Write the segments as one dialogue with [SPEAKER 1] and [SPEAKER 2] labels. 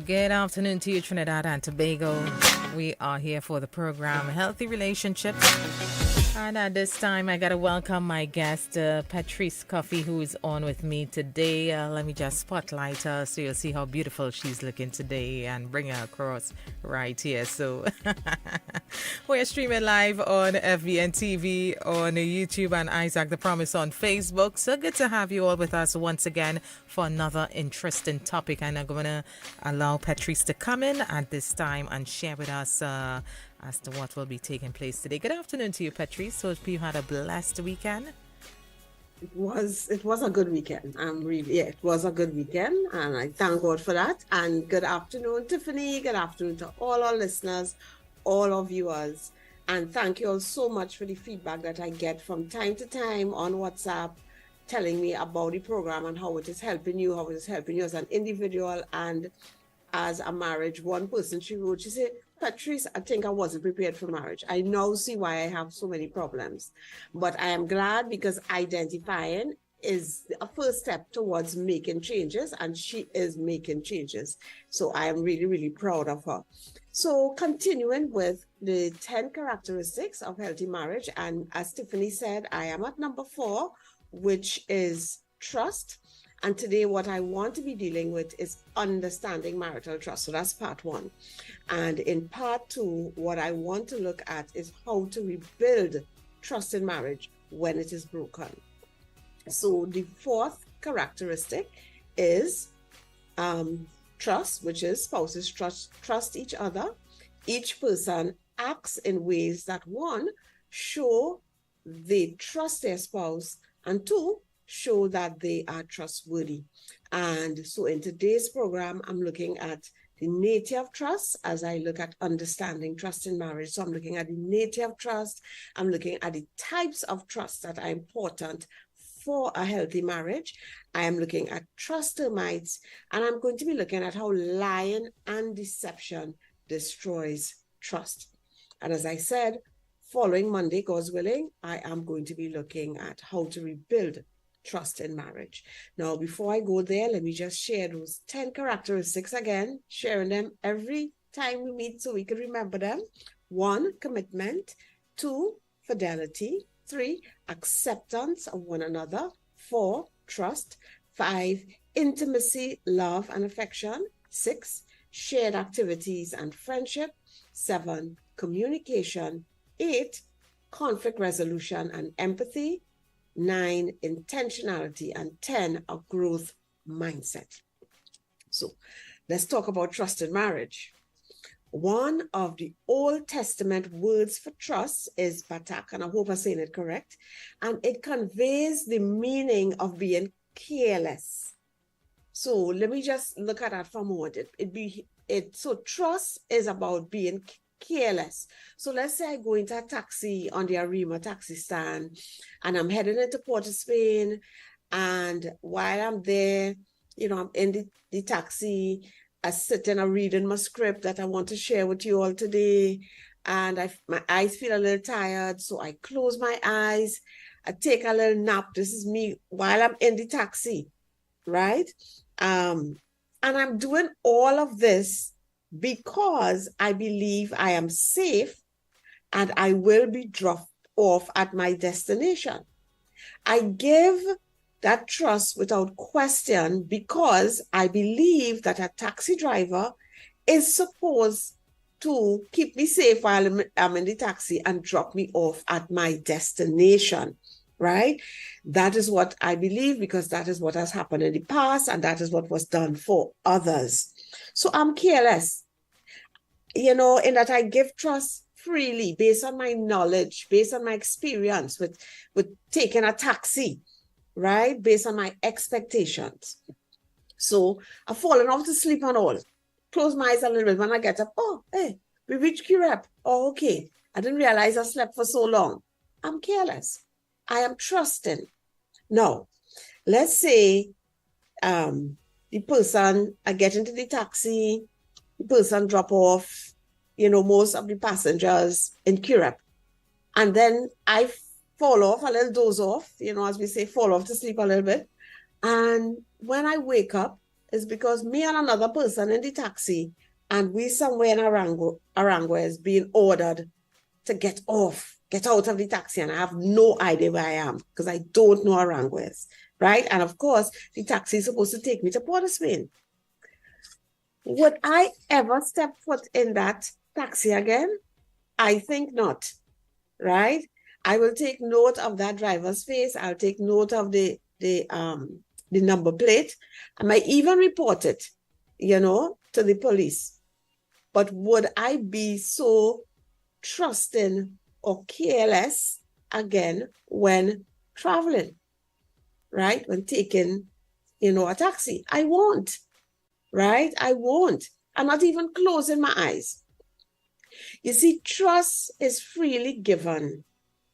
[SPEAKER 1] Good afternoon to you, Trinidad and Tobago. We are here for the program Healthy Relationships. And at this time, I got to welcome my guest, Petreece Cuffie, who is on with me today. Let me just spotlight her so you'll see how beautiful she's looking today and bring her across right here. So we're streaming live on FVN TV, on YouTube, and Isaac the Promise on Facebook. So good to have you all with us once again for another interesting topic. And I'm going to allow Petreece to come in at this time and share with us as to what will be taking place today. Good afternoon to you, Petreece. Hope you had a blessed weekend.
[SPEAKER 2] It was a good weekend. It was a good weekend, and I thank God for that. And good afternoon, Tiffany. Good afternoon to all our listeners, all our viewers. And thank you all so much for the feedback that I get from time to time on WhatsApp, telling me about the program and how it is helping you, how it is helping you as an individual and as a marriage. One person, she wrote, she said, Petreece, I think I wasn't prepared for marriage. I now see why I have so many problems. But I am glad because identifying is a first step towards making changes, and she is making changes. So I am really, really proud of her. So continuing with the 10 characteristics of healthy marriage, and as Tiffany said, I am at number 4, which is trust. And today what I want to be dealing with is understanding marital trust. So that's part 1. And in part 2, what I want to look at is how to rebuild trust in marriage when it is broken. So the 4th characteristic is trust, which is spouses trust each other. Each person acts in ways that, 1, show they trust their spouse, and 2, show that they are trustworthy. And so in today's program, I'm looking at the nature of trust as I look at understanding trust in marriage. So I'm looking at the nature of trust. I'm looking at the types of trust that are important for a healthy marriage. I am looking at trust termites, and I'm going to be looking at how lying and deception destroys trust. And as I said, following Monday, God's willing, I am going to be looking at how to rebuild trust in marriage. Now, before I go there, let me just share those 10 characteristics again, sharing them every time we meet so we can remember them. 1, commitment. 2, fidelity. 3, acceptance of one another. 4, trust. 5, intimacy, love, and affection. 6, shared activities and friendship. 7, communication. 8, conflict resolution and empathy. 9, intentionality, and 10, a growth mindset. So let's talk about trust in marriage. One of the Old Testament words for trust is batak, and I hope I'm saying it correct. And it conveys the meaning of being careless. So let me just look at that for a moment. So trust is about being careless. So let's say I go into a taxi on the Arima taxi stand, and I'm heading into Port of Spain, and while I'm there, I'm in the taxi, I sit and I'm reading my script that I want to share with you all today, and my eyes feel a little tired, so I close my eyes, I take a little nap. This is me while I'm in the taxi, right? And I'm doing all of this because I believe I am safe and I will be dropped off at my destination. I give that trust without question because I believe that a taxi driver is supposed to keep me safe while I'm in the taxi and drop me off at my destination, right? That is what I believe because that is what has happened in the past and that is what was done for others. So I'm careless, in that I give trust freely based on my knowledge, based on my experience with taking a taxi, right? Based on my expectations. So I've fallen off to sleep and all. Close my eyes a little bit when I get up. Oh, hey, we reached Curep. Oh, okay. I didn't realize I slept for so long. I'm careless. I am trusting. Now, let's say the person, I get into the taxi, the person drop off, most of the passengers in Curep. And then I fall off, a little doze off, as we say, fall off to sleep a little bit. And when I wake up, is because me and another person in the taxi, and we somewhere in Arango is being ordered to get out of the taxi, and I have no idea where I am because I don't know Arango is, right? And of course, the taxi is supposed to take me to Port of Spain. Would I ever step foot in that taxi again? I think not, right? I will take note of that driver's face. I'll take note of the number plate. I might even report it, to the police. But would I be so trusting or careless again when traveling, right? When taking, a taxi? I won't, right? I won't. I'm not even closing my eyes. You see, trust is freely given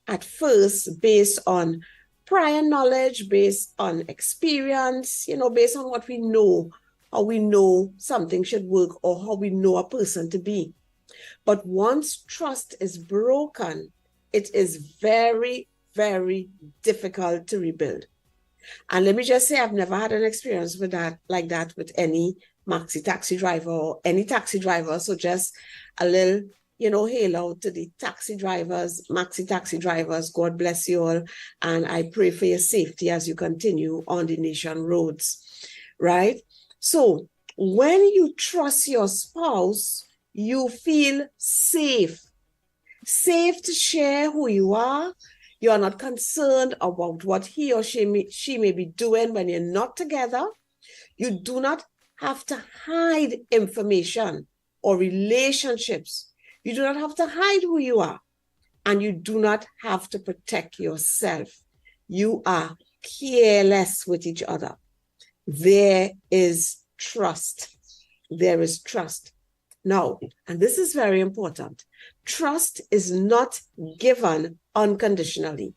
[SPEAKER 2] at first based on prior knowledge, based on experience, based on what we know, how we know something should work, or how we know a person to be. But once trust is broken, it is very, very difficult to rebuild. And let me just say, I've never had an experience like that with any maxi taxi driver or any taxi driver. So just a little, hail out to the taxi drivers, maxi taxi drivers. God bless you all. And I pray for your safety as you continue on the nation roads, right? So when you trust your spouse, you feel safe to share who you are. You are not concerned about what he or she may be doing when you're not together. You do not have to hide information or relationships. You do not have to hide who you are. And you do not have to protect yourself. You are careless with each other. There is trust. There is trust. Now, and this is very important, trust is not given unconditionally.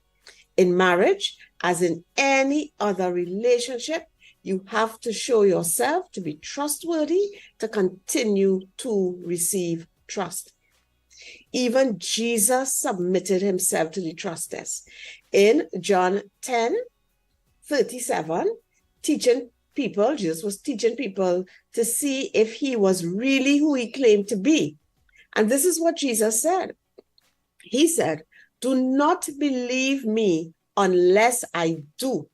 [SPEAKER 2] In marriage, as in any other relationship, you have to show yourself to be trustworthy to continue to receive trust. Even Jesus submitted himself to the trust test. In John 10:37, Jesus was teaching people to see if he was really who he claimed to be. And this is what Jesus said. He said, "Do not believe me unless I do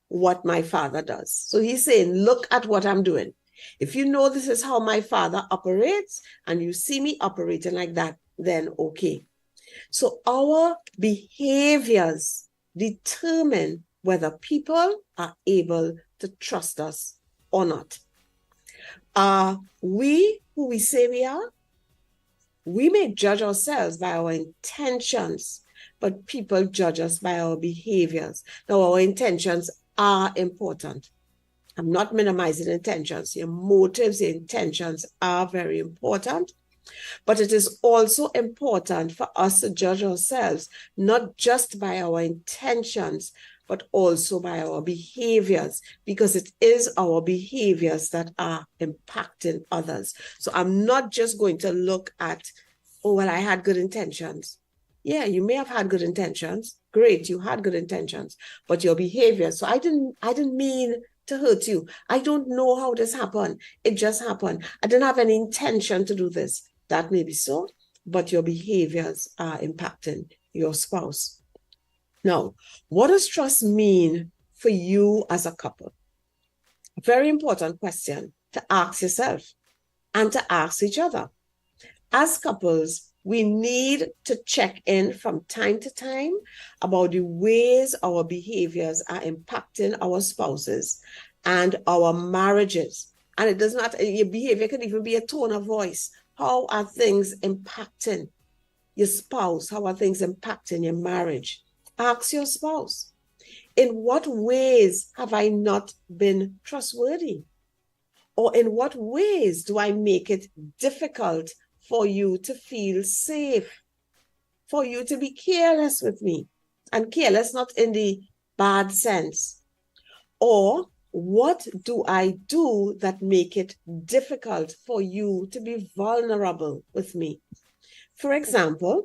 [SPEAKER 2] what my Father does." So he's saying, look at what I'm doing. If you know this is how my Father operates and you see me operating like that, then okay. So our behaviors determine whether people are able to trust us or not. Are we who we say we are? We may judge ourselves by our intentions, but people judge us by our behaviors. Now, our intentions are important. I'm not minimizing intentions. Your motives, your intentions are very important. But it is also important for us to judge ourselves, not just by our intentions, but also by our behaviors, because it is our behaviors that are impacting others. So I'm not just going to look at, oh, well, I had good intentions. Yeah, you may have had good intentions. Great, you had good intentions, but your behavior. So I didn't mean to hurt you. I don't know how this happened. It just happened. I didn't have any intention to do this. That may be so, but your behaviors are impacting your spouse. Now, what does trust mean for you as a couple? A very important question to ask yourself and to ask each other. As couples, we need to check in from time to time about the ways our behaviors are impacting our spouses and our marriages. And it does not, your behavior can even be a tone of voice. How are things impacting your spouse? How are things impacting your marriage? Ask your spouse, in what ways have I not been trustworthy? Or in what ways do I make it difficult for you to feel safe, for you to be careless with me? And careless not in the bad sense. Or what do I do that make it difficult for you to be vulnerable with me? For example,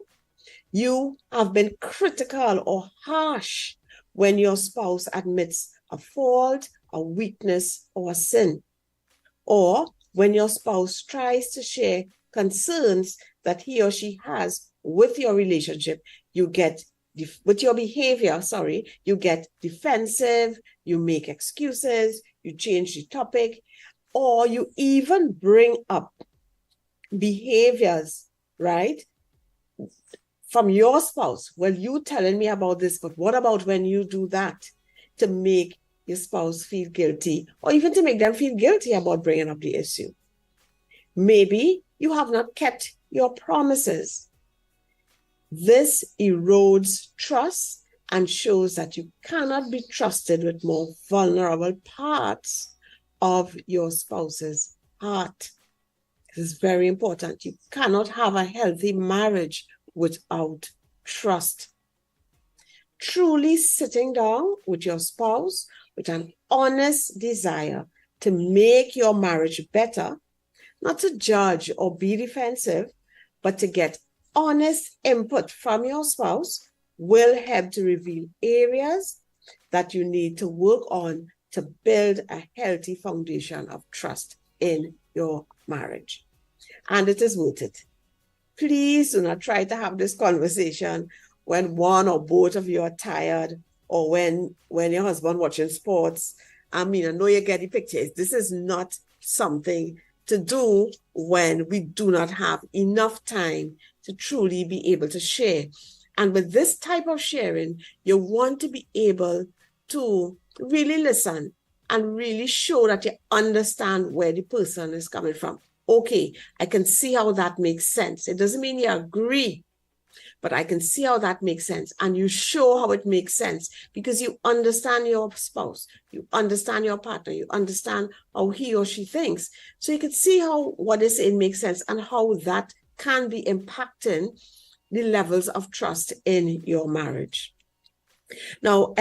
[SPEAKER 2] you have been critical or harsh when your spouse admits a fault, a weakness, or a sin. or when your spouse tries to share concerns that he or she has with your relationship, you get with your behavior, you get defensive, you make excuses, you change the topic, or you even bring up behaviors, right, from your spouse. Well, you telling me about this, but what about when you do that, to make your spouse feel guilty, or even to make them feel guilty about bringing up the issue? Maybe you have not kept your promises. This erodes trust and shows that you cannot be trusted with more vulnerable parts of your spouse's heart. This is very important. You cannot have a healthy marriage without trust. Truly sitting down with your spouse with an honest desire to make your marriage better, not to judge or be defensive, but to get honest input from your spouse, will help to reveal areas that you need to work on to build a healthy foundation of trust in your marriage. And it is worth it. Please do not try to have this conversation when one or both of you are tired, or when your husband watching sports. I mean, I know you get the pictures. This is not something to do when we do not have enough time to truly be able to share. And with this type of sharing, you want to be able to really listen and really show that you understand where the person is coming from. Okay, I can see how that makes sense. It doesn't mean you agree, but I can see how that makes sense. And you show how it makes sense because you understand your spouse, you understand your partner, you understand how he or she thinks. So you can see how what is saying makes sense and how that can be impacting the levels of trust in your marriage. Now,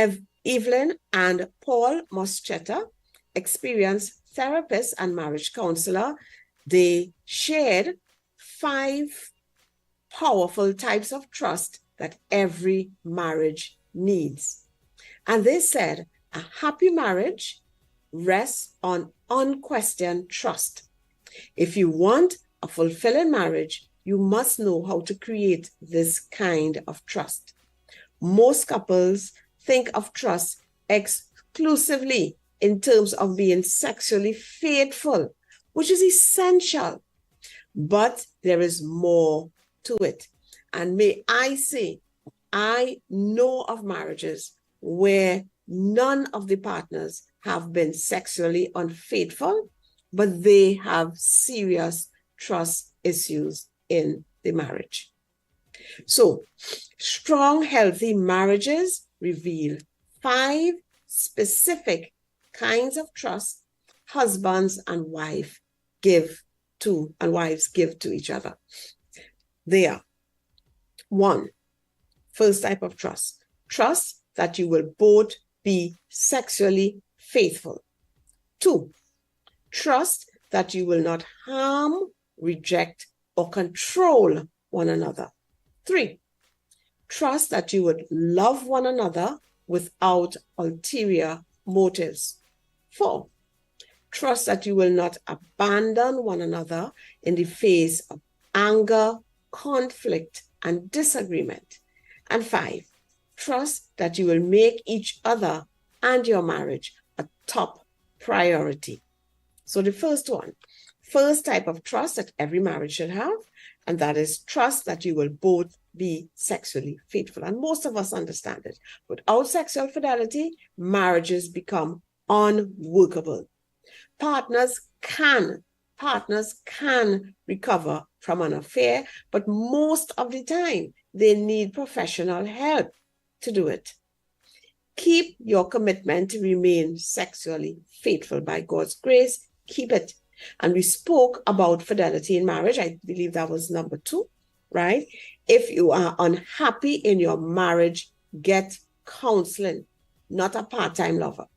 [SPEAKER 2] Evelyn and Paul Moschetta, experienced therapist and marriage counselor, they shared 5 powerful types of trust that every marriage needs. And they said a happy marriage rests on unquestioned trust. If you want a fulfilling marriage, you must know how to create this kind of trust. Most couples think of trust exclusively in terms of being sexually faithful, which is essential, but there is more to it. And may I say, I know of marriages where none of the partners have been sexually unfaithful, but they have serious trust issues in the marriage. So, strong, healthy marriages reveal 5 specific kinds of trust husbands and wives give to each other. They are: 1, first type of trust that you will both be sexually faithful. 2, trust that you will not harm, reject, or control one another. 3, trust that you would love one another without ulterior motives. 4, trust that you will not abandon one another in the face of anger, conflict, and disagreement. And 5, trust that you will make each other and your marriage a top priority. So the first type of trust that every marriage should have, and that is trust that you will both be sexually faithful. And most of us understand it. Without sexual fidelity, marriages become unworkable. Partners can recover from an affair, but most of the time they need professional help to do it. Keep your commitment to remain sexually faithful. By God's grace, keep it. And we spoke about fidelity in marriage. I believe that was number 2, right? If you are unhappy in your marriage, get counseling, not a part-time lover.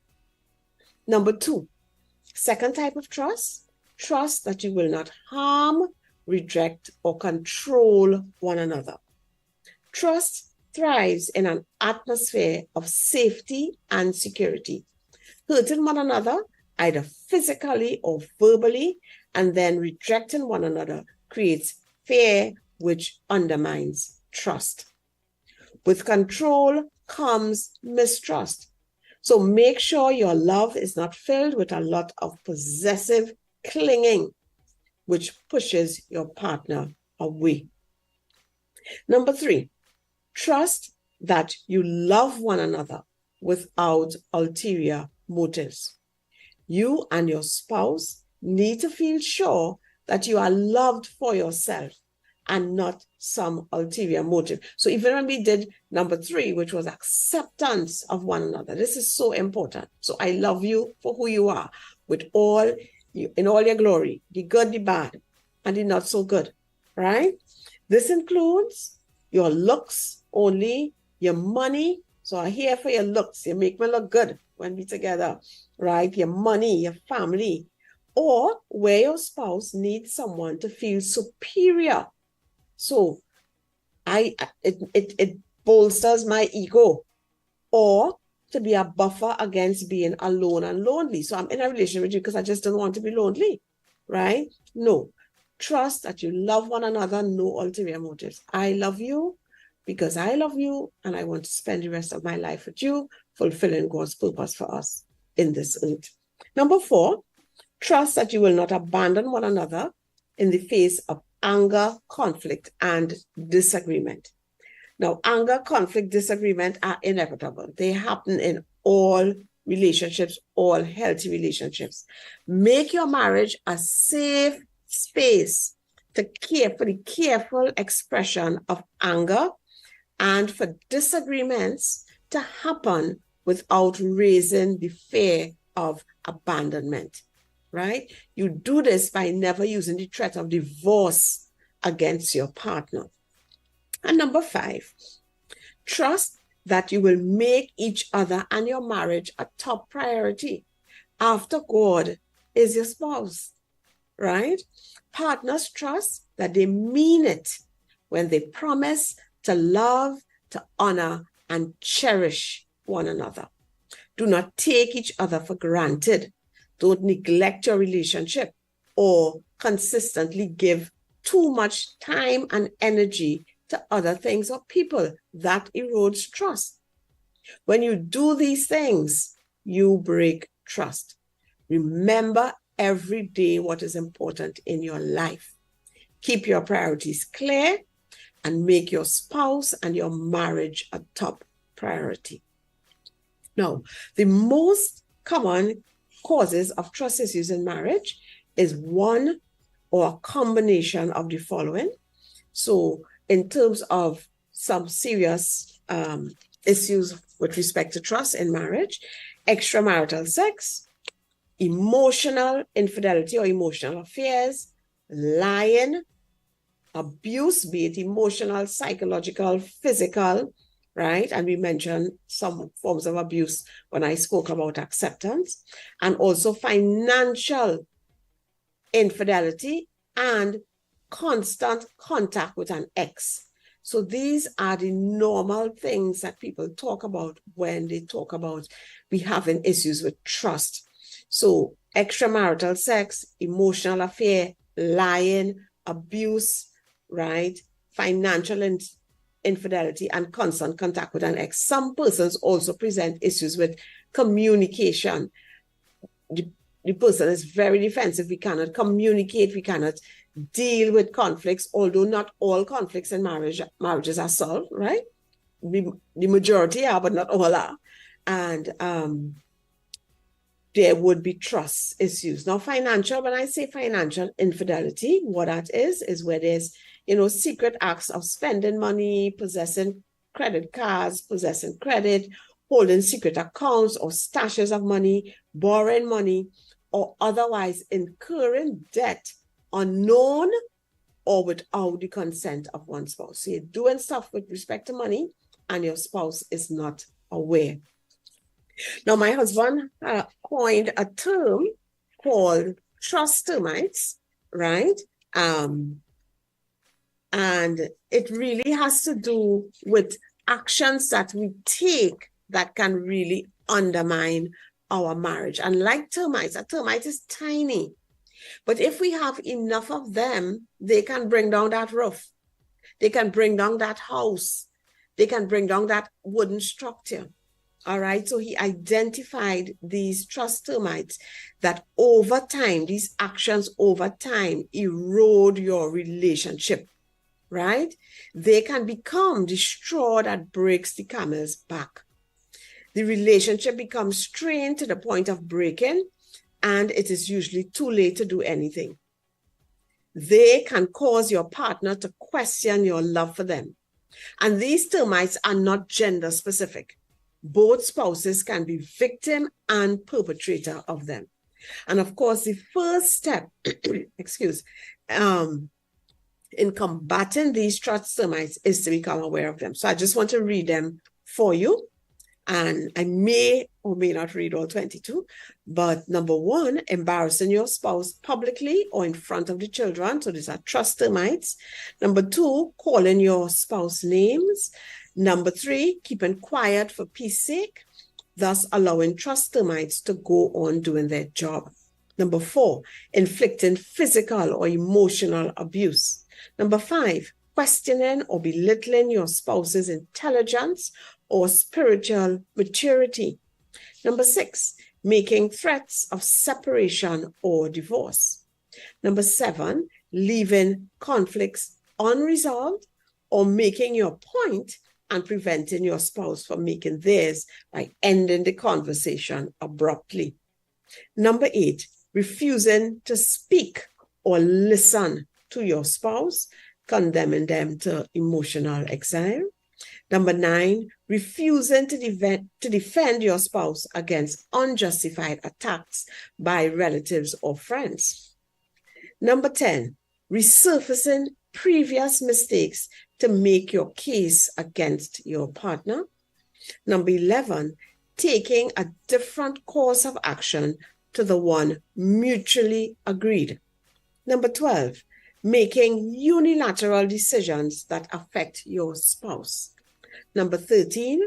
[SPEAKER 2] Number 2, second type of trust that you will not harm, reject, or control one another. Trust thrives in an atmosphere of safety and security. Hurting one another either physically or verbally, and then rejecting one another creates fear, which undermines trust. With control comes mistrust. So make sure your love is not filled with a lot of possessive clinging, which pushes your partner away. Number 3, trust that you love one another without ulterior motives. You and your spouse need to feel sure that you are loved for yourself and not some ulterior motive. So even when we did number 3, which was acceptance of one another, this is so important. So I love you for who you are, with all in all your glory, the good, the bad, and the not so good, right? This includes your looks only, your money. So I'm here for your looks. You make me look good when we're together, right? Your money, your family, or where your spouse needs someone to feel superior. So it bolsters my ego, or to be a buffer against being alone and lonely. So I'm in a relationship with you because I just don't want to be lonely, right? No. Trust that you love one another, no ulterior motives. I love you because I love you, and I want to spend the rest of my life with you, fulfilling God's purpose for us in this earth. Number 4, trust that you will not abandon one another in the face of anger, conflict, and disagreement. Now, anger, conflict, disagreement are inevitable. They happen in all relationships, all healthy relationships. Make your marriage a safe space for the careful expression of anger and for disagreements to happen without raising the fear of abandonment, right? You do this by never using the threat of divorce against your partner. And number 5, trust that you will make each other and your marriage a top priority after God is your spouse, right? Partners trust that they mean it when they promise to love, to honor, and cherish one another. Do not take each other for granted. Don't neglect your relationship or consistently give too much time and energy to other things or people. That erodes trust. When you do these things, you break trust. Remember every day what is important in your life. Keep your priorities clear and make your spouse and your marriage a top priority. Now, the most common causes of trust issues in marriage is one or a combination of the following. So in terms of some serious issues with respect to trust in marriage, extramarital sex, emotional infidelity or emotional affairs, lying, abuse, be it emotional, psychological, physical, right? And we mentioned some forms of abuse when I spoke about acceptance, and also financial infidelity and constant contact with an ex. So these are the normal things that people talk about when they talk about we having issues with trust. So extramarital sex, emotional affair, lying, abuse, right? Financial infidelity and constant contact with an ex. Some persons also present issues with communication. The person is very defensive. We cannot communicate. We cannot deal with conflicts, although not all conflicts in marriages are solved, right? The majority are, but not all are. And there would be trust issues. Now, financial, when I say financial infidelity, what that is where there's, secret acts of spending money, possessing credit cards, possessing credit, holding secret accounts or stashes of money, borrowing money, or otherwise incurring debt unknown or without the consent of one spouse. So you're doing stuff with respect to money and your spouse is not aware. Now, my husband coined a term called trust termites, right? And it really has to do with actions that we take that can really undermine our marriage. And like termites, a termite is tiny. But if we have enough of them, they can bring down that roof. They can bring down that house. They can bring down that wooden structure. All right. So he identified these trust termites that over time, these actions over time erode your relationship. Right? They can become the straw that breaks the camel's back. The relationship becomes strained to the point of breaking, and it is usually too late to do anything. They can cause your partner to question your love for them. And these termites are not gender specific. Both spouses can be victim and perpetrator of them. And of course, the first step, in combating these trust termites is to become aware of them. So I just want to read them for you. And I may or may not read all 22. But number 1, embarrassing your spouse publicly or in front of the children. So these are trust termites. Number 2, calling your spouse names. Number 3, keeping quiet for peace sake, thus allowing trust termites to go on doing their job. Number 4, inflicting physical or emotional abuse. Number 5, questioning or belittling your spouse's intelligence or spiritual maturity. Number 6, making threats of separation or divorce. Number 7, leaving conflicts unresolved or making your point and preventing your spouse from making theirs by ending the conversation abruptly. Number 8, refusing to speak or listen to your spouse, condemning them to emotional exile. Number 9, refusing to defend your spouse against unjustified attacks by relatives or friends. Number 10, resurfacing previous mistakes to make your case against your partner. Number 11, taking a different course of action to the one mutually agreed. Number 12, making unilateral decisions that affect your spouse. Number 13,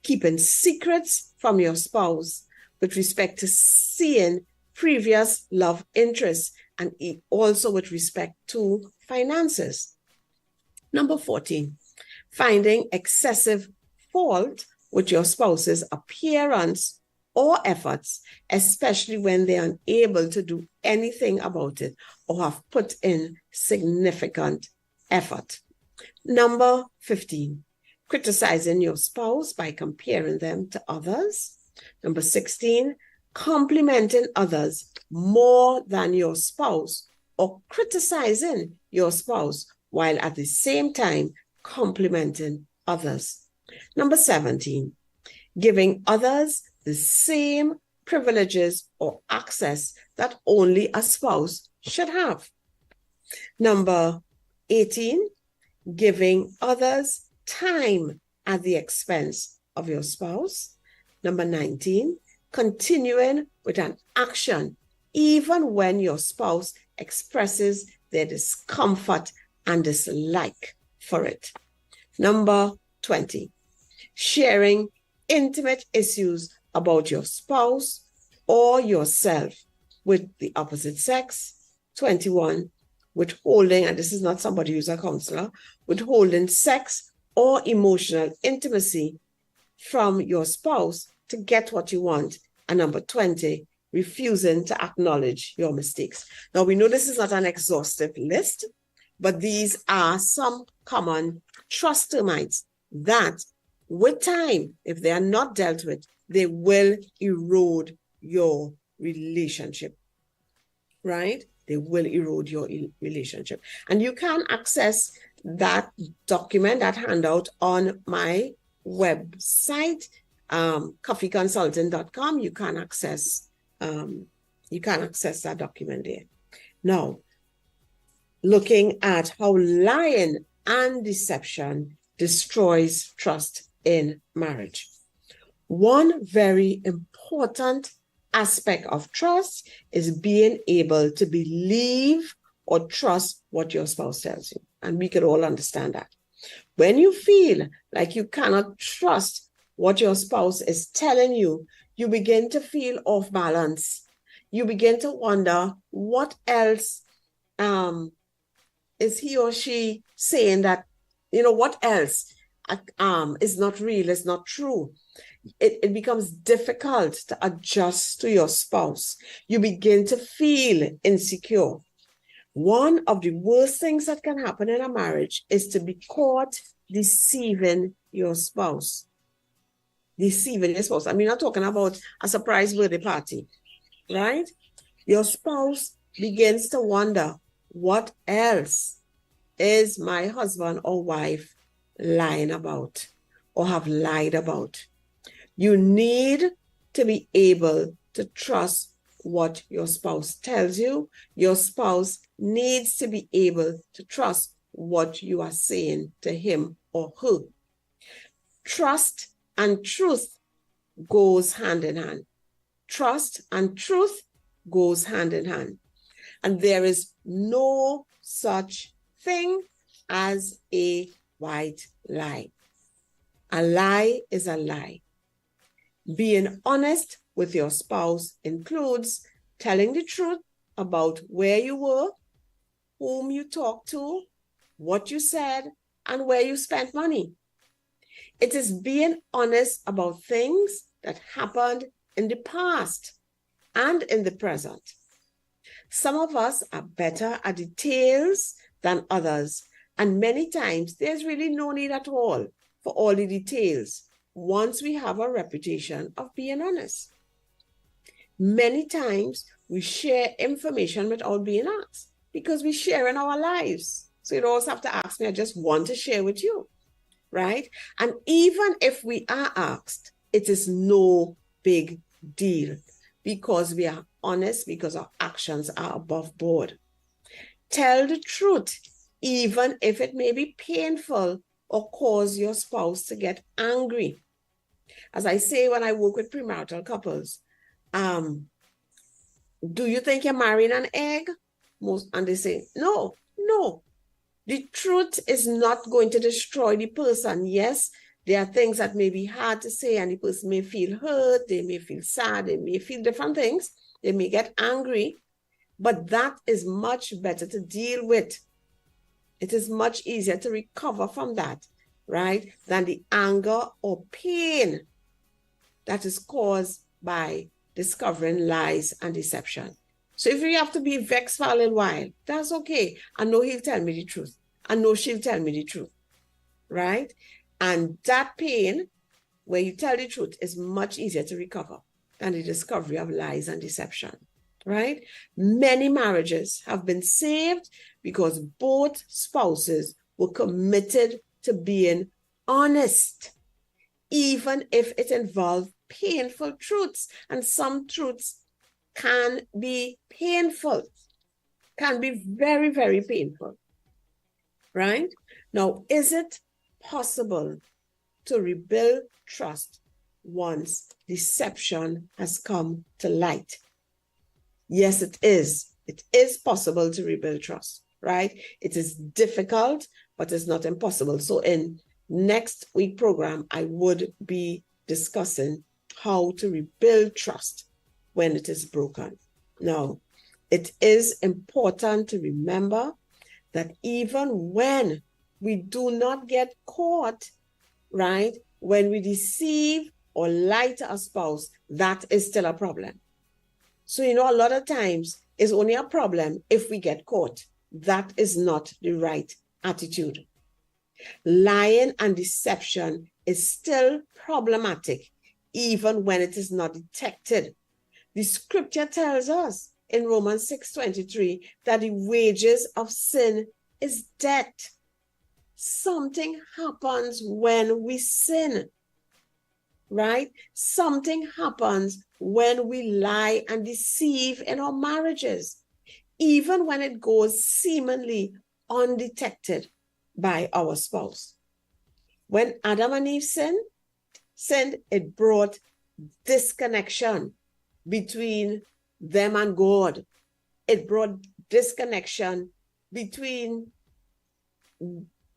[SPEAKER 2] keeping secrets from your spouse with respect to seeing previous love interests and also with respect to finances. Number 14, finding excessive fault with your spouse's appearance or efforts, especially when they are unable to do anything about it or have put in significant effort. Number 15, criticizing your spouse by comparing them to others. Number 16, complimenting others more than your spouse or criticizing your spouse while at the same time complimenting others. Number 17, giving others the same privileges or access that only a spouse should have. Number 18, giving others time at the expense of your spouse. Number 19, continuing with an action even when your spouse expresses their discomfort and dislike for it. Number 20, sharing intimate issues about your spouse or yourself with the opposite sex. 21, withholding, and this is not somebody who's a counselor, withholding sex or emotional intimacy from your spouse to get what you want. And number 20, refusing to acknowledge your mistakes. Now, we know this is not an exhaustive list, but these are some common trust termites that with time, if they are not dealt with, they will erode your relationship, right? They will erode your relationship. And you can access that document, that handout on my website, cuffieconsulting.com. You can access that document there. Now, looking at how lying and deception destroys trust in marriage. One very important aspect of trust is being able to believe or trust what your spouse tells you. And we can all understand that. When you feel like you cannot trust what your spouse is telling you, you begin to feel off balance. You begin to wonder what else is he or she saying that, what else is not real, is not true. It becomes difficult to adjust to your spouse. You begin to feel insecure. One of the worst things that can happen in a marriage is to be caught deceiving your spouse. Deceiving your spouse. I mean, I'm not talking about a surprise birthday party, right? Your spouse begins to wonder, what else is my husband or wife lying about or have lied about? You need to be able to trust what your spouse tells you. Your spouse needs to be able to trust what you are saying to him or her. Trust and truth goes hand in hand. Trust and truth goes hand in hand. And there is no such thing as a white lie. A lie is a lie. Being honest with your spouse includes telling the truth about where you were, whom you talked to, what you said, and where you spent money. It is being honest about things that happened in the past and in the present. Some of us are better at details than others, and many times there's really no need at all for all the details once we have a reputation of being honest. Many times we share information without being asked because we share in our lives. So you don't always have to ask me, I just want to share with you, right? And even if we are asked, it is no big deal because we are honest, because our actions are above board. Tell the truth, even if it may be painful or cause your spouse to get angry. As I say when I work with premarital couples, do you think you're marrying an egg? And they say, no. The truth is not going to destroy the person. Yes, there are things that may be hard to say and the person may feel hurt, they may feel sad, they may feel different things, they may get angry, but that is much better to deal with. It is much easier to recover from that, right, than the anger or pain that is caused by discovering lies and deception. So if you have to be vexed for a little while, that's okay. I know he'll tell me the truth. I know she'll tell me the truth, right? And that pain, where you tell the truth, is much easier to recover than the discovery of lies and deception, right? Many marriages have been saved because both spouses were committed to being honest, even if it involved painful truths. And some truths can be painful, can be very, very painful, right? Now, is it possible to rebuild trust once deception has come to light? Yes, it is. It is possible to rebuild trust, right? It is difficult, but it's not impossible. So in next week program, I would be discussing how to rebuild trust when it is broken. Now, it is important to remember that even when we do not get caught, right, when we deceive or lie to a spouse, that is still a problem. So, a lot of times it's only a problem if we get caught. That is not the right attitude. Lying and deception is still problematic, even when it is not detected. The scripture tells us in Romans 6:23 that the wages of sin is death. Something happens when we sin, right? Something happens when we lie and deceive in our marriages, even when it goes seemingly undetected by our spouse. When Adam and Eve sinned, it brought disconnection between them and God. It brought disconnection between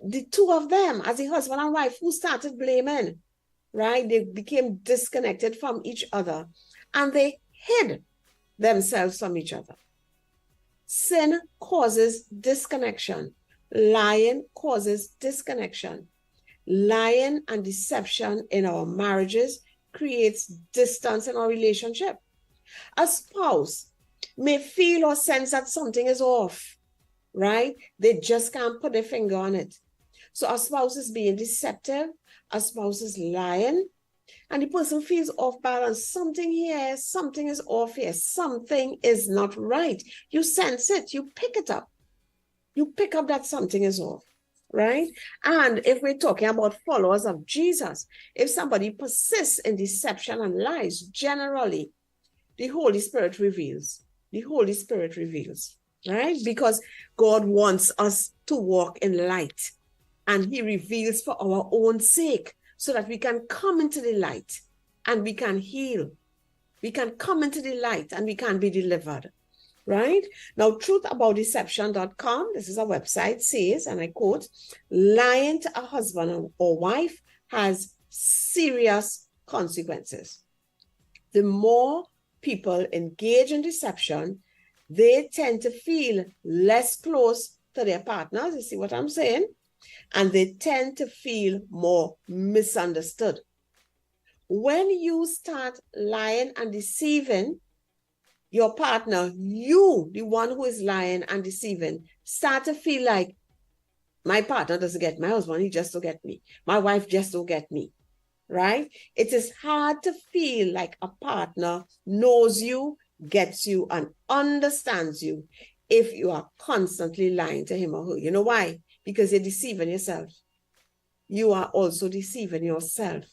[SPEAKER 2] the two of them as a husband and wife who started blaming. right? They became disconnected from each other and they hid themselves from each other. Sin causes disconnection. Lying causes disconnection. Lying and deception in our marriages creates distance in our relationship. A spouse may feel or sense that something is off, right? They just can't put their finger on it. So a spouse is being deceptive, a spouse is lying, and the person feels off balance. Something here, something is off here, something is not right. You sense it, you pick it up. You pick up that something is off, right? And if we're talking about followers of Jesus, if somebody persists in deception and lies, generally, the Holy Spirit reveals. The Holy Spirit reveals, right? Because God wants us to walk in light, and he reveals for our own sake so that we can come into the light and we can heal. We can come into the light and we can be delivered, right? Now, truthaboutdeception.com, this is a website, says, and I quote, lying to a husband or wife has serious consequences. The more people engage in deception, they tend to feel less close to their partners. You see what I'm saying? And they tend to feel more misunderstood. When you start lying and deceiving your partner, you, the one who is lying and deceiving, start to feel like my partner doesn't get my husband, he just don't get me. My wife just don't get me, right? It is hard to feel like a partner knows you, gets you, and understands you if you are constantly lying to him or her. You know why? Because you're deceiving yourself. You are also deceiving yourself.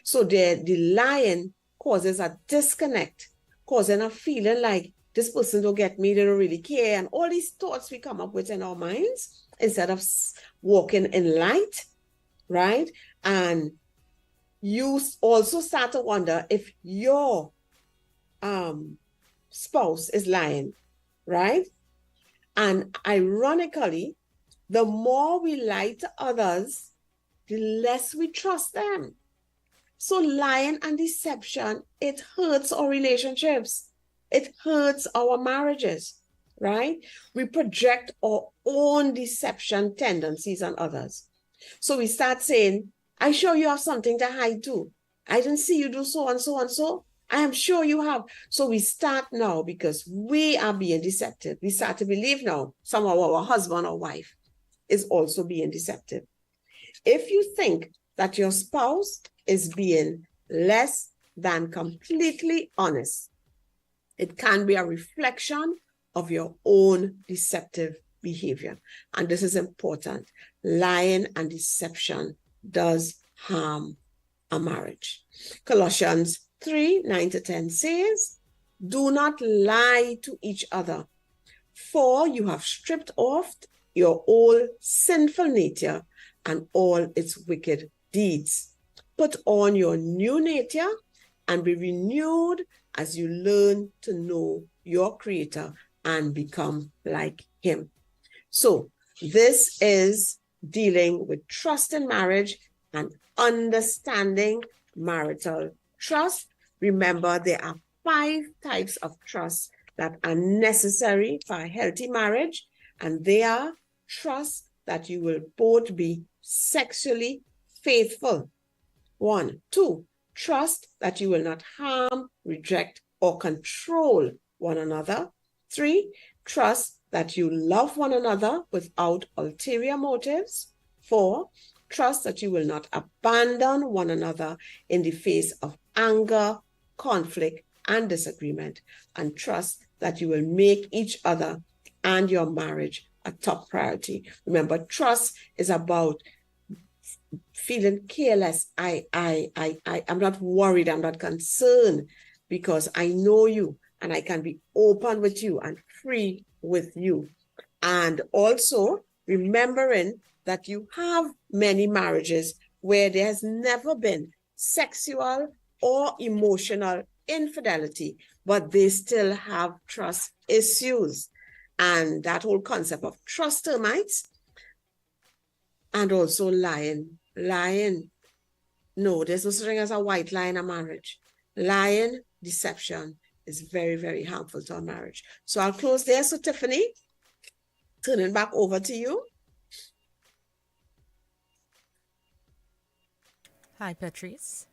[SPEAKER 2] So the lying causes a disconnect, causing a feeling like this person don't get me, they don't really care, and all these thoughts we come up with in our minds instead of walking in light, right? And you also start to wonder if your spouse is lying, right? And ironically, the more we lie to others, the less we trust them. So lying and deception, it hurts our relationships. It hurts our marriages, right? We project our own deception tendencies on others. So we start saying, I sure you have something to hide too. I didn't see you do so and so and so. I am sure you have. So we start now, because we are being deceptive. We start to believe now somehow our husband or wife is also being deceptive. If you think that your spouse is being less than completely honest, it can be a reflection of your own deceptive behavior. And this is important. Lying and deception does harm a marriage. Colossians 3:9-10 says, do not lie to each other, for you have stripped off your old sinful nature and all its wicked deeds. Put on your new nature and be renewed as you learn to know your Creator and become like Him. So this is dealing with trust in marriage and understanding marital trust. Remember, there are 5 types of trust that are necessary for a healthy marriage, and they are trust that you will both be sexually faithful. 1. 2, trust that you will not harm, reject, or control one another. 3, trust that you love one another without ulterior motives. 4, trust that you will not abandon one another in the face of anger, conflict, and disagreement. And trust that you will make each other and your marriage a top priority. Remember, trust is about feeling careless. I'm not worried, I'm not concerned, because I know you and I can be open with you and free with you. And also remembering that you have many marriages where there has never been sexual or emotional infidelity, but they still have trust issues. And that whole concept of trust termites, and also lying No, there's no such thing as a white lie in a marriage. Lying, deception is very, very harmful to a marriage. So I'll close there. So Tiffany, turning back over to you.
[SPEAKER 1] Hi, Petreece.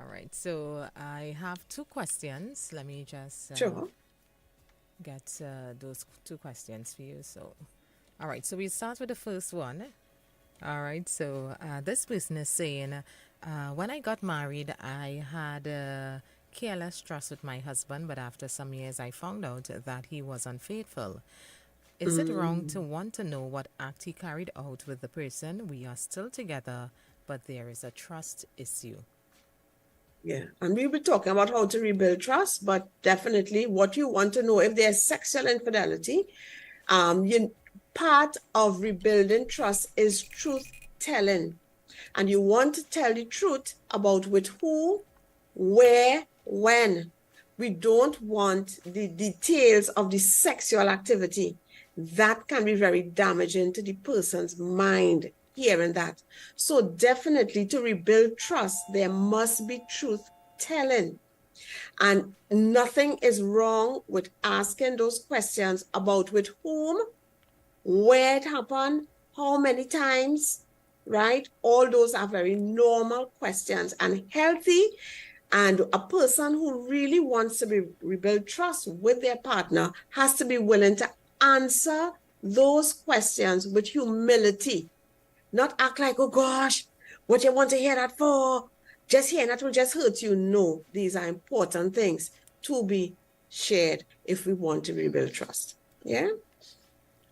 [SPEAKER 1] All right, so I have two questions. Let me just
[SPEAKER 2] Sure.
[SPEAKER 1] get those two questions for you. So, all right, so we start with the first one. All right, so this person is saying, when I got married, I had careless trust with my husband, but after some years, I found out that he was unfaithful. Is it wrong to want to know what act he carried out with the person? We are still together, but there is a trust issue.
[SPEAKER 2] Yeah, and we'll be talking about how to rebuild trust, but definitely what you want to know if there's sexual infidelity, part of rebuilding trust is truth telling. And you want to tell the truth about with who, where, when. We don't want the details of the sexual activity. That can be very damaging to the person's mind, hearing that. So definitely to rebuild trust, there must be truth telling. And nothing is wrong with asking those questions about with whom, where it happened, how many times, right? All those are very normal questions and healthy. And a person who really wants to rebuild trust with their partner has to be willing to answer those questions with humility, not act like, oh gosh, what you want to hear that for? Just hearing that will just hurt you. No, these are important things to be shared if we want to rebuild trust. Yeah.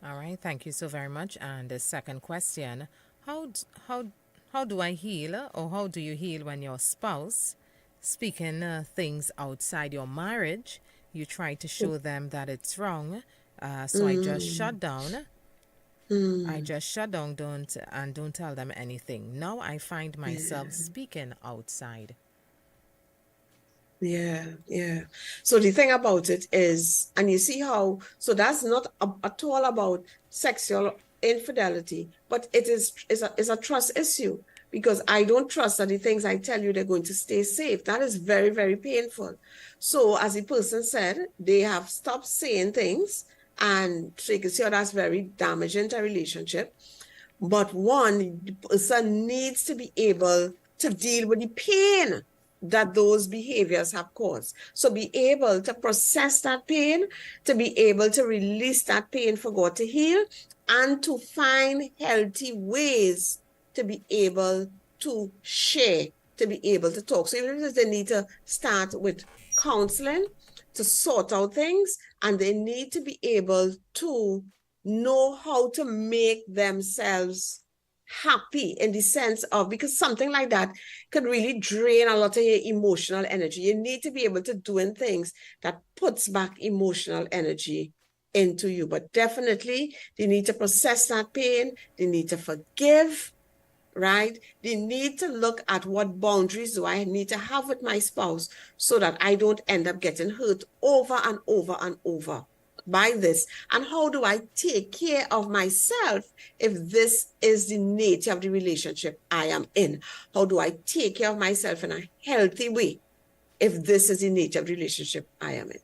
[SPEAKER 1] All right, thank you so very much. And the second question, how do I heal, or how do you heal when your spouse speaking things outside your marriage? You try to show them that it's wrong, so I just shut down. I just shut down, don't tell them anything. Now I find myself speaking outside.
[SPEAKER 2] Yeah, yeah. So the thing about it is, and you see how, so that's not at all about sexual infidelity, but it is a trust issue, because I don't trust that the things I tell you, they're going to stay safe. That is very, very painful. So as the person said, they have stopped saying things, and so you can see how that's very damaging to a relationship. But one, the person needs to be able to deal with the pain that those behaviors have caused. So be able to process that pain, to be able to release that pain for God to heal, and to find healthy ways to be able to share, to be able to talk. So even if they need to start with counseling to sort out things, and they need to be able to know how to make themselves happy in the sense of, because something like that could really drain a lot of your emotional energy. You need to be able to doing things that puts back emotional energy into you. But definitely they need to process that pain. They need to forgive, right? They need to look at what boundaries do I need to have with my spouse so that I don't end up getting hurt over and over and over by this. And how do I take care of myself if this is the nature of the relationship I am in? How do I take care of myself in a healthy way if this is the nature of the relationship I am in?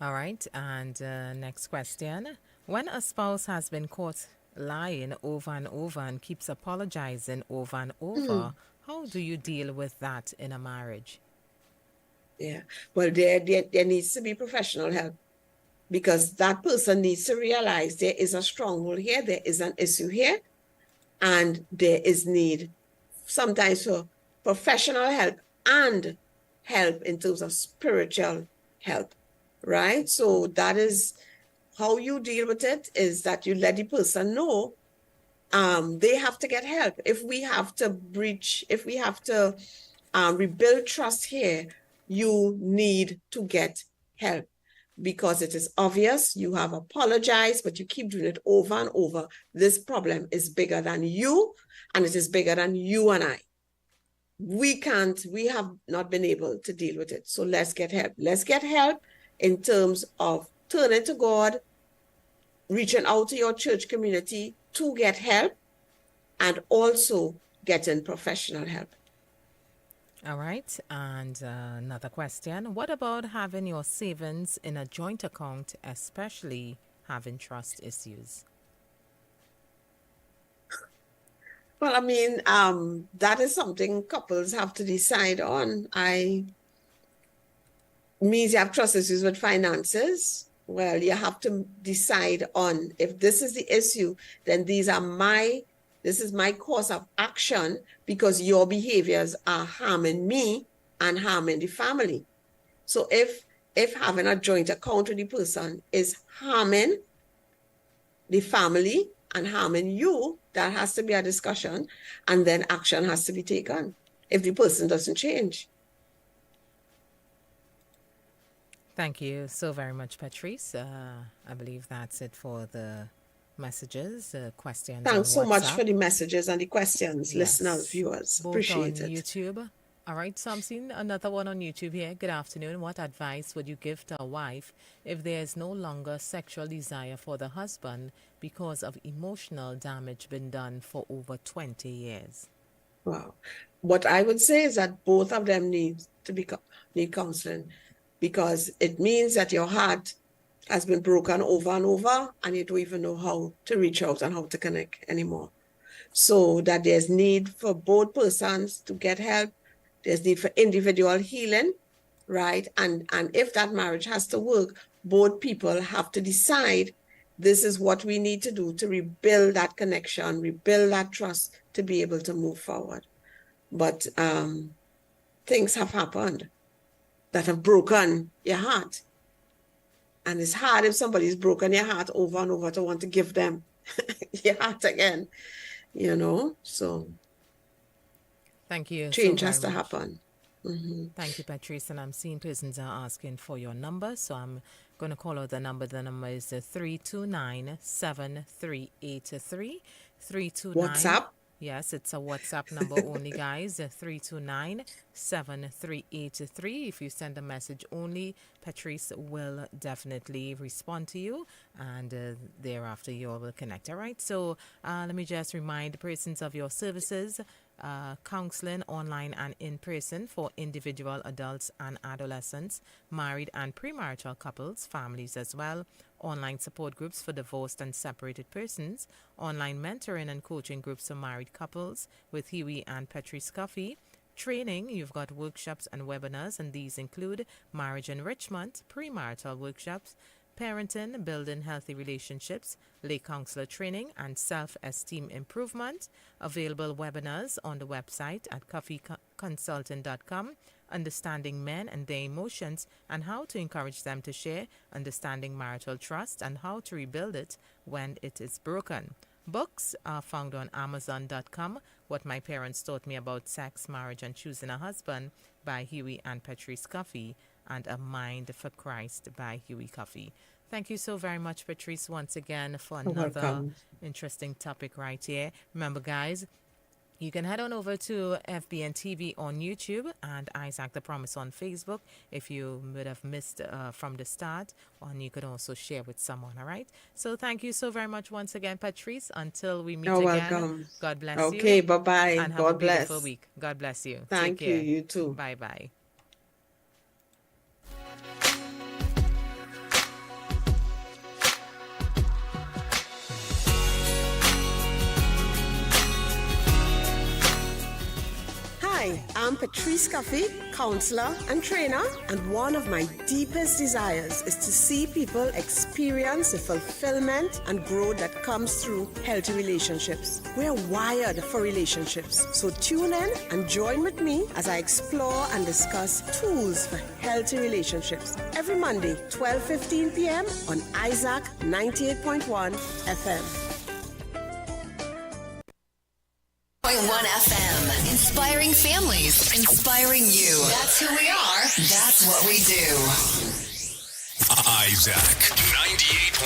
[SPEAKER 1] All right, and next question. When a spouse has been caught lying over and over and keeps apologizing over and over, how do you deal with that in a marriage?
[SPEAKER 2] Yeah, well, there needs to be professional help, because that person needs to realize there is a stronghold here, there is an issue here, and there is need sometimes for professional help and help in terms of spiritual help, right? So that is how you deal with it, is that you let the person know they have to get help. If we have to rebuild trust here, you need to get help, because it is obvious you have apologized, but you keep doing it over and over. This problem is bigger than you, and it is bigger than you and I. We have not been able to deal with it. So let's get help. Let's get help in terms of turning to God, reaching out to your church community to get help, and also getting professional help.
[SPEAKER 1] All right. And another question. What about having your savings in a joint account, especially having trust issues?
[SPEAKER 2] Well, I mean, that is something couples have to decide on. I means you have trust issues with finances. Well, you have to decide on if this is the issue, then this is my course of action because your behaviors are harming me and harming the family. So if having a joint account with the person is harming the family and harming you, that has to be a discussion, and then action has to be taken if the person doesn't change.
[SPEAKER 1] Thank you so very much, Petreece. I believe that's it for the messages, questions on
[SPEAKER 2] Thanks so much for
[SPEAKER 1] WhatsApp.
[SPEAKER 2] the messages and the questions, listeners,
[SPEAKER 1] Yes,
[SPEAKER 2] viewers.
[SPEAKER 1] both on
[SPEAKER 2] Appreciate it.
[SPEAKER 1] YouTube. All right, so I'm seeing another one on YouTube here. Good afternoon. What advice would you give to a wife if there is no longer sexual desire for the husband because of emotional damage been done for over 20 years?
[SPEAKER 2] Wow. What I would say is that both of them need counseling because it means that your heart has been broken over and over and you don't even know how to reach out and how to connect anymore. So that there's need for both persons to get help. There's need for individual healing, right? And if that marriage has to work, both people have to decide this is what we need to do to rebuild that connection, rebuild that trust to be able to move forward. But things have happened that have broken your heart. And it's hard if somebody's broken your heart over and over to want to give them your heart again, so
[SPEAKER 1] Thank you.
[SPEAKER 2] change
[SPEAKER 1] so
[SPEAKER 2] has
[SPEAKER 1] very
[SPEAKER 2] to
[SPEAKER 1] much.
[SPEAKER 2] happen. Mm-hmm.
[SPEAKER 1] Thank you, Petreece. And I'm seeing persons are asking for your number, so I'm going to call out the number. The number is 329-7383. 329.
[SPEAKER 2] WhatsApp.
[SPEAKER 1] Yes, it's a WhatsApp number only, guys. 329-7383. If you send a message only, Petreece will definitely respond to you, and thereafter you all will connect. All right. So let me just remind persons of your services. Counseling online and in person for individual adults and adolescents, married and premarital couples, families as well, online support groups for divorced and separated persons, online mentoring and coaching groups for married couples with Huey and Petreece Cuffie. Training, you've got workshops and webinars, and these include marriage enrichment, premarital workshops, parenting, building healthy relationships, lay counselor training, and self-esteem improvement. Available webinars on the website at coffeeconsulting.com. Understanding men and their emotions and how to encourage them to share, understanding marital trust and how to rebuild it when it is broken. Books are found on Amazon.com. What My Parents Taught Me About Sex, Marriage, and Choosing a Husband by Huey and Petreece Cuffie, and A Mind for Christ by Huey Cuffie. Thank you so very much, Petreece, once again for another interesting topic right here. Remember, guys, you can head on over to FBN TV on YouTube and Isaac the Promise on Facebook if you would have missed from the start, and you could also share with someone, all right? So thank you so very much once again, Petreece. Until we meet
[SPEAKER 2] You're
[SPEAKER 1] again,
[SPEAKER 2] welcome.
[SPEAKER 1] God bless you.
[SPEAKER 2] Okay, bye-bye.
[SPEAKER 1] And have
[SPEAKER 2] God
[SPEAKER 1] a beautiful
[SPEAKER 2] bless.
[SPEAKER 1] week. God bless you.
[SPEAKER 2] Thank
[SPEAKER 1] Take care.
[SPEAKER 2] you. You too.
[SPEAKER 1] Bye-bye.
[SPEAKER 2] Hi, I'm Petreece Cuffie, counselor and trainer, and one of my deepest desires is to see people experience the fulfillment and growth that comes through healthy relationships. We're wired for relationships, so tune in and join with me as I explore and discuss tools for healthy relationships every Monday, 12:15 p.m. on Isaac 98.1 FM.
[SPEAKER 3] 1 FM. Inspiring families. Inspiring you. That's who we are. That's what we do.
[SPEAKER 4] Isaac 98.